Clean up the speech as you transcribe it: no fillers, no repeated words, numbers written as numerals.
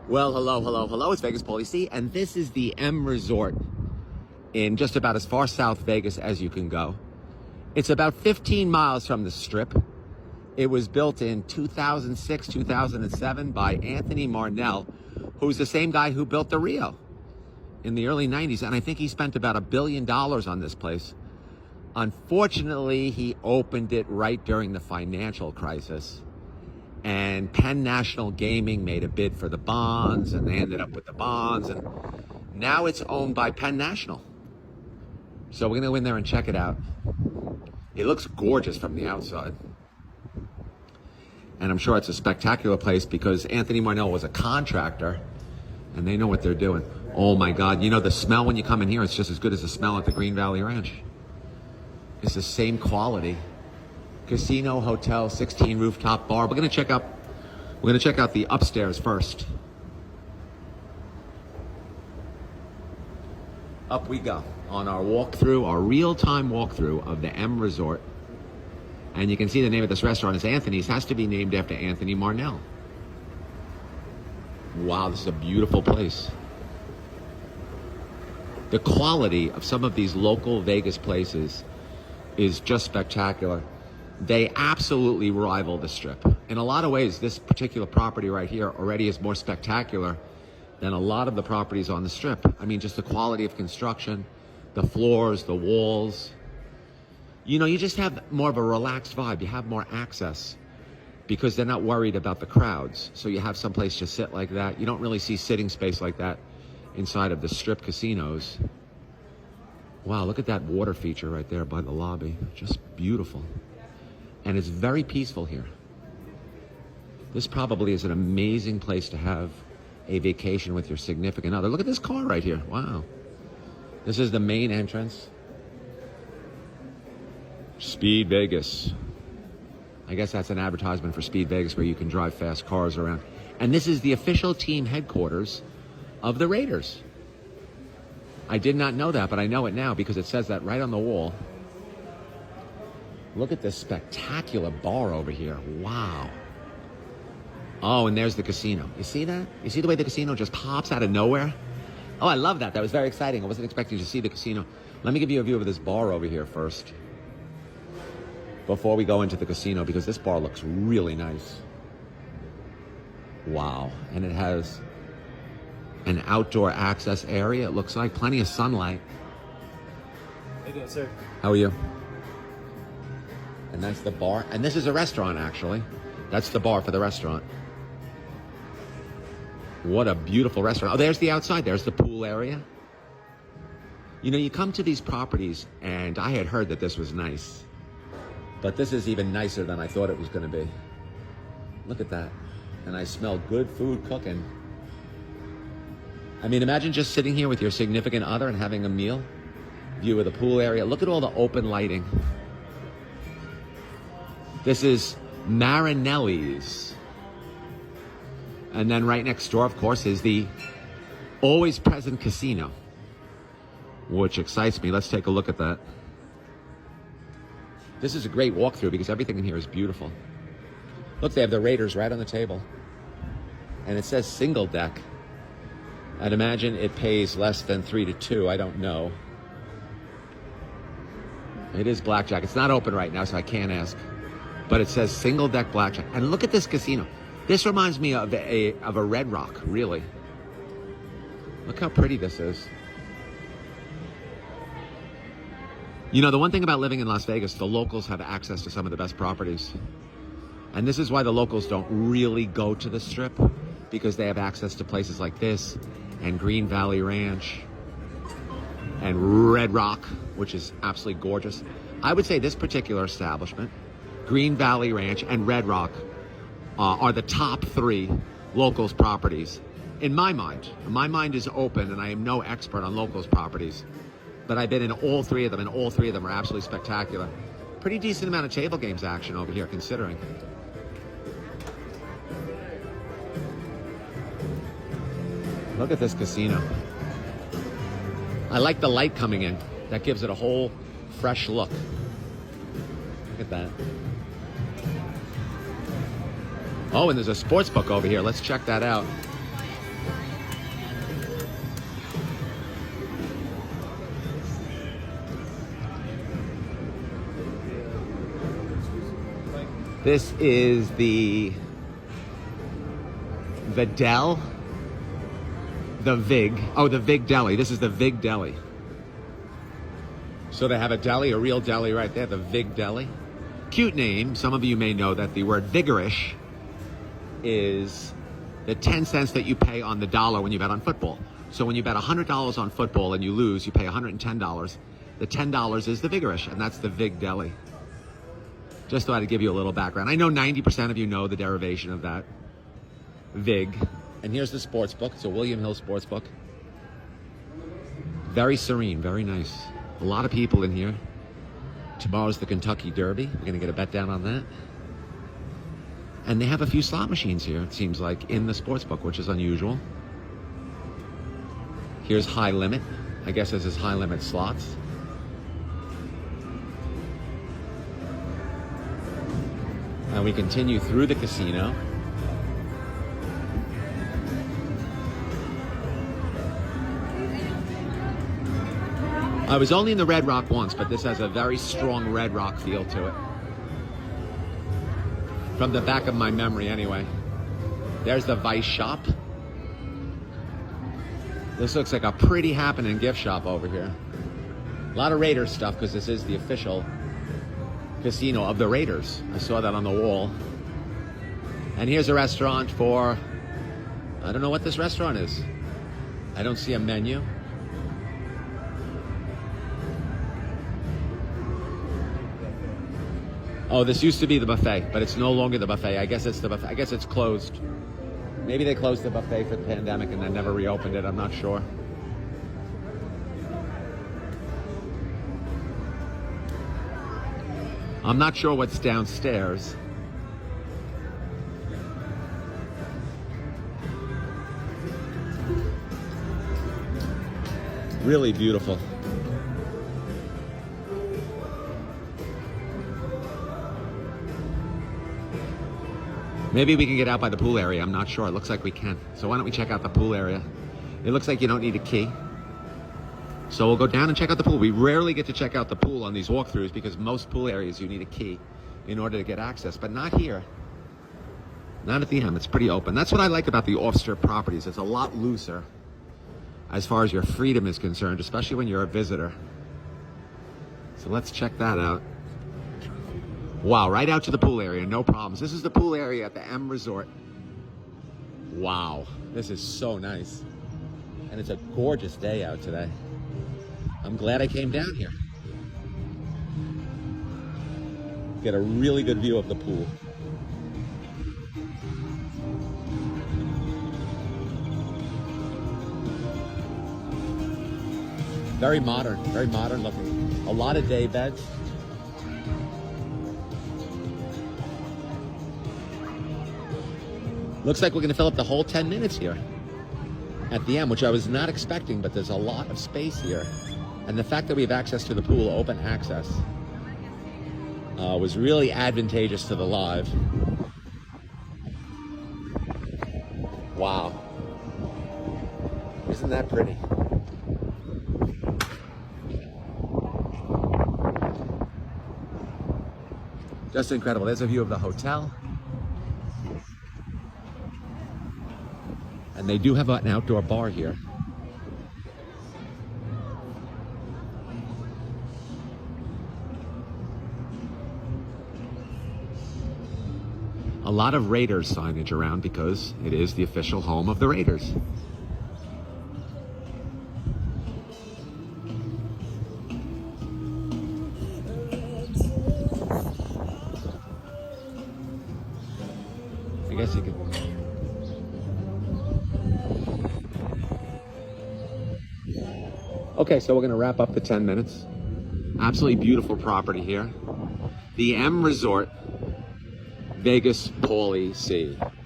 Well, hello. It's Vegaspaulyc, and this is the M Resort in just about as far south Vegas as you can go. It's about 15 miles from the Strip. It was built in 2006, 2007 by Anthony Marnell, who's the same guy who built the Rio in the early 90s, and I think he spent about $1 billion on this place. Unfortunately, he opened it right during the financial crisis. And Penn National Gaming made a bid for the bonds, and they ended up with the bonds, and now it's owned by Penn National. So we're going to go in there and check it out. It looks gorgeous from the outside. And I'm sure it's a spectacular place because Anthony Marnell was a contractor, and they know what they're doing. Oh my God, you know the smell when you come in here, it's just as good as the smell at the Green Valley Ranch. It's the same quality. Casino, hotel, 16 rooftop bar. We're gonna check out the upstairs first. Up we go on our walkthrough, our real-time walkthrough of the M Resort. And you can see the name of this restaurant is Anthony's. Has to be named after Anthony Marnell. Wow, this is a beautiful place. The quality of some of these local Vegas places is just spectacular. They absolutely rival the Strip. In a lot of ways, this particular property right here already is more spectacular than a lot of the properties on the Strip. I mean, just the quality of construction, the floors, the walls. You know, you just have more of a relaxed vibe. You have more access because they're not worried about the crowds. So you have someplace to sit like that. You don't really see sitting space like that inside of the Strip casinos. Wow, look at that water feature right there by the lobby. Just beautiful. And it's very peaceful here. This probably is an amazing place to have a vacation with your significant other. Look at this car right here. Wow. This is the main entrance. Speed Vegas. I guess that's an advertisement for Speed Vegas where you can drive fast cars around. And this is the official team headquarters of the Raiders. I did not know that, but I know it now because it says that right on the wall. Look at this spectacular bar over here. Wow. Oh, and there's the casino. You see that? You see the way the casino just pops out of nowhere? Oh, I love that. That was very exciting. I wasn't expecting to see the casino. Let me give you a view of this bar over here first before we go into the casino because this bar looks really nice. Wow. And it has an outdoor access area. It looks like plenty of sunlight. How you doing, sir? How are you? And that's the bar. And this is a restaurant, actually. That's the bar for the restaurant. What a beautiful restaurant. Oh, there's the outside. There's the pool area. You know, you come to these properties, and I had heard that this was nice. But this is even nicer than I thought it was going to be. Look at that. And I smell good food cooking. I mean, imagine just sitting here with your significant other and having a meal. View of the pool area. Look at all the open lighting. This is Marinelli's. And then right next door, of course, is the always present casino, which excites me. Let's take a look at that. This is a great walkthrough because everything in here is beautiful. Look, they have the Raiders right on the table. And it says single deck. I'd imagine it pays less than 3 to 2. I don't know. It is blackjack. It's not open right now, so I can't ask. But it says single deck blackjack. And look at this casino. This reminds me of a Red Rock, really. Look how pretty this is. You know, the one thing about living in Las Vegas, the locals have access to some of the best properties. And this is why the locals don't really go to the Strip, because they have access to places like this, and Green Valley Ranch, and Red Rock, which is absolutely gorgeous. I would say this particular establishment, Green Valley Ranch and Red Rock, are the top 3 locals properties. In my mind. My mind is open, and I am no expert on locals properties. But I've been in all 3 of them, and all 3 of them are absolutely spectacular. Pretty decent amount of table games action over here, considering. Look at this casino. I like the light coming in. That gives it a whole fresh look. Look at that. Oh, and there's a sports book over here. Let's check that out. This is the Dell, the Vig. Oh, the Vig Deli. This is the Vig Deli. So they have a deli, a real deli right there, the Vig Deli. Cute name. Some of you may know that the word vigorish is the 10 cents that you pay on the dollar when you bet on football. So when you bet $100 on football and you lose, you pay $110. The $10 is the vigorish, and that's the Vig Deli. Just thought I'd give you a little background. I know 90% of you know the derivation of that. Vig. And here's the sports book. It's a William Hill sports book. Very serene, very nice. A lot of people in here. Tomorrow's the Kentucky Derby. We're gonna get a bet down on that. And they have a few slot machines here, it seems like, in the sports book, which is unusual. Here's high limit. I guess this is high limit slots. And we continue through the casino. I was only in the Red Rock once, but this has a very strong Red Rock feel to it. From the back of my memory, anyway. There's the Vice shop. This looks like a pretty happening gift shop over here. A lot of Raiders stuff, because this is the official casino of the Raiders. I saw that on the wall. And here's a restaurant for, I don't know what this restaurant is. I don't see a menu. Oh, this used to be the buffet, but it's no longer the buffet. I guess it's the buffet. I guess it's closed. Maybe they closed the buffet for the pandemic and then never reopened it. I'm not sure. I'm not sure what's downstairs. Really beautiful. Maybe we can get out by the pool area. I'm not sure. It looks like we can. So why don't we check out the pool area? It looks like you don't need a key. So we'll go down and check out the pool. We rarely get to check out the pool on these walkthroughs because most pool areas you need a key in order to get access, but not here. Not at the M. It's pretty open. That's what I like about the off-strip properties. It's a lot looser as far as your freedom is concerned, especially when you're a visitor. So let's check that out. Wow, right out to the pool area, no problems. This is the pool area at the M Resort. Wow, this is so nice. And it's a gorgeous day out today. I'm glad I came down here. Get a really good view of the pool. Very modern looking. A lot of day beds. Looks like we're going to fill up the whole 10 minutes here at the M, which I was not expecting, but there's a lot of space here. And the fact that we have access to the pool, open access, was really advantageous to the live. Wow. Isn't that pretty? Just incredible. There's a view of the hotel. And they do have an outdoor bar here. A lot of Raiders signage around because it is the official home of the Raiders. I guess you could. Okay, so we're going to wrap up the 10 minutes. Absolutely beautiful property here. The M Resort, Vegaspaulyc.